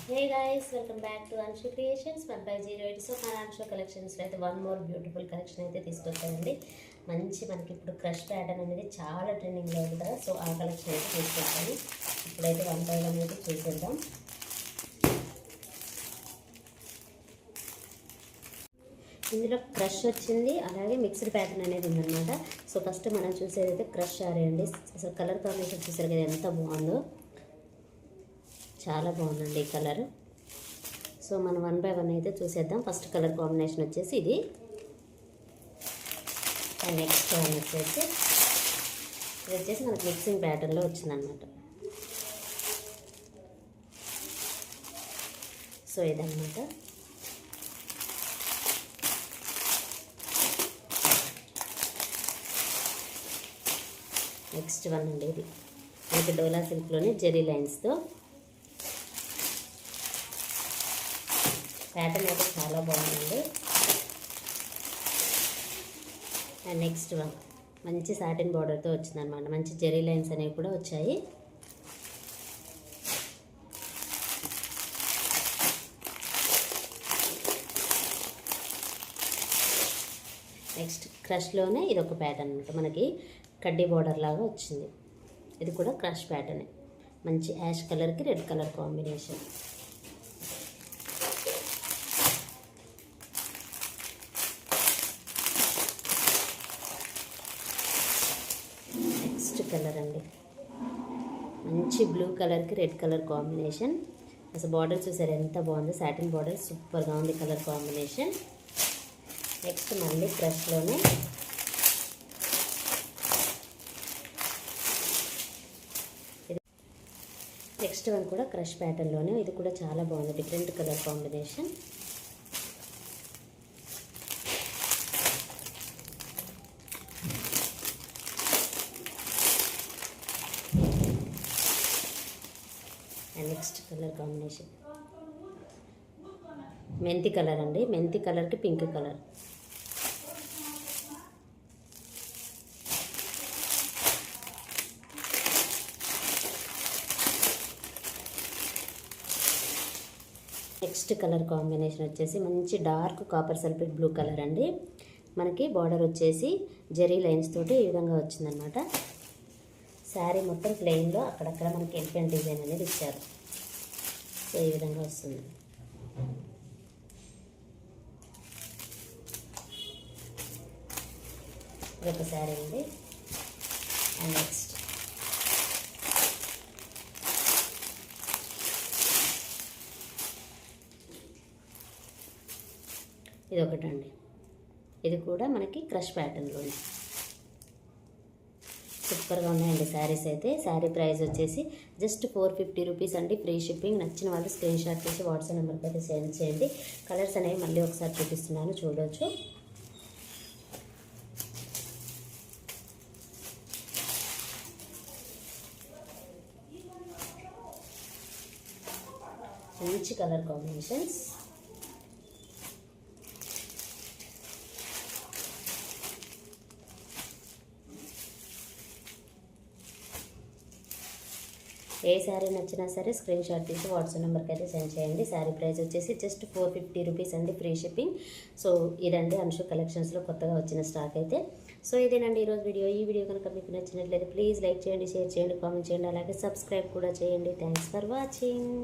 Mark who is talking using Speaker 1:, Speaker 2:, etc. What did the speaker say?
Speaker 1: Hey guys, welcome back to Anshu creations 1/08. So మన అన్షు కలెక్షన్స్లో అయితే వన్ మోర్ బ్యూటిఫుల్ కలెక్షన్ అయితే తీసుకొచ్చానండి. మనకి ఇప్పుడు క్రష్ ప్యాటర్న్ అనేది చాలా ట్రెండింగ్లో ఉంది కదా. సో ఆ కలెక్షన్ అయితే తీసుకొచ్చాను. ఇప్పుడైతే 1 by 1 అయితే చూసేద్దాం. ఇందులో క్రష్ వచ్చింది, అలాగే మిక్స్డ్ ప్యాటర్న్ అనేది ఉందన్నమాట. సో ఫస్ట్ మనం చూసేది అయితే క్రష్ శారీ అండి. అసలు కలర్ కాంబినేషన్ చూసారు కదా ఎంత బాగుందో, చాలా బాగుందండి ఈ కలర్. సో మనం 1 by 1 అయితే చూసేద్దాం. ఫస్ట్ కలర్ కాంబినేషన్ వచ్చేసి ఇది, అండ్ నెక్స్ట్ వన్ వచ్చేసి ఇది వచ్చేసి మనకు మిక్సింగ్ ప్యాటర్న్లో వచ్చిందనమాట. సో ఇదన్నమాట. నెక్స్ట్ వన్ అండి, ఇది మనకి డోలా సిల్క్లోనే జెరీ లైన్స్తో ప్యాటర్న్ అయితే చాలా బాగుంది. అండ్ నెక్స్ట్ వన్ మంచి సాటిన్ బార్డర్తో వచ్చిందనమాట. మంచి జెరీ లైన్స్ అనేవి కూడా వచ్చాయి. నెక్స్ట్ క్రష్లోనే ఇది ఒక ప్యాటర్న్ అనమాట. మనకి కడ్డీ బార్డర్ లాగా వచ్చింది. ఇది కూడా క్రష్ ప్యాటర్నే. మంచి యాష్ కలర్కి red colour combination. Next colour అండి, మంచి బ్లూ కలర్కి రెడ్ కలర్ కాంబినేషన్. అసలు బార్డర్ చూసారు ఎంత బాగుంది, సాటిన్ బార్డర్ సూపర్గా ఉంది కలర్ కాంబినేషన్. నెక్స్ట్ మళ్ళీ క్రష్లోనే నెక్స్ట్ వన్ కూడా క్రష్ ప్యాటర్న్లోనే, ఇది కూడా చాలా బాగుంది, different colour combination. And next colour combination మెంతి కలర్ అండి. మెంతి కలర్కి pink colour. Next colour combination వచ్చేసి మంచి dark copper sulphate blue colour అండి. మనకి బార్డర్ వచ్చేసి జెరీ లైన్స్ తోటి ఈ విధంగా వచ్చిందనమాట. శారీ మొత్తం ప్లెయిన్లో అక్కడక్కడ మనకి ఎలిఫెంట్ డిజైన్ అనేది ఇచ్చారు. సో ఈ విధంగా వస్తుంది. ఇదొక శారీ అండి. అండ్ నెక్స్ట్ ఇదొకటండి. ఇది కూడా మనకి క్రష్ ప్యాటర్న్లోనే సూపర్గా ఉన్నాయండి శారీస్ అయితే. శారీ ప్రైస్ వచ్చేసి జస్ట్ 450 రూపీస్ అండి, ఫ్రీ షిప్పింగ్. నచ్చిన వాళ్ళు స్క్రీన్ షాట్ చేసి వాట్సాప్ నెంబర్కి అయితే సెండ్ చేయండి. కలర్స్ అనేవి మళ్ళీ ఒకసారి చూపిస్తున్నాను, చూడవచ్చు. మంచి కలర్ కాంబినేషన్స్. ఏ శారీ నచ్చినా సరే స్క్రీన్ షాట్ తీసి వాట్సాప్ నెంబర్కి అయితే సెండ్ చేయండి. శారీ ప్రైస్ వచ్చేసి జస్ట్ 450 రూపీస్ అండి, ఫ్రీ షిప్పింగ్. సో ఇదండి అన్షు కలెక్షన్స్లో కొత్తగా వచ్చిన స్టాక్ అయితే. సో ఇదేనండి ఈరోజు వీడియో. ఈ వీడియో కనుక మీకు నచ్చినట్లయితే ప్లీజ్ లైక్ చేయండి, షేర్ చేయండి, కామెంట్ చేయండి, అలాగే సబ్స్క్రైబ్ కూడా చేయండి. Thanks for watching.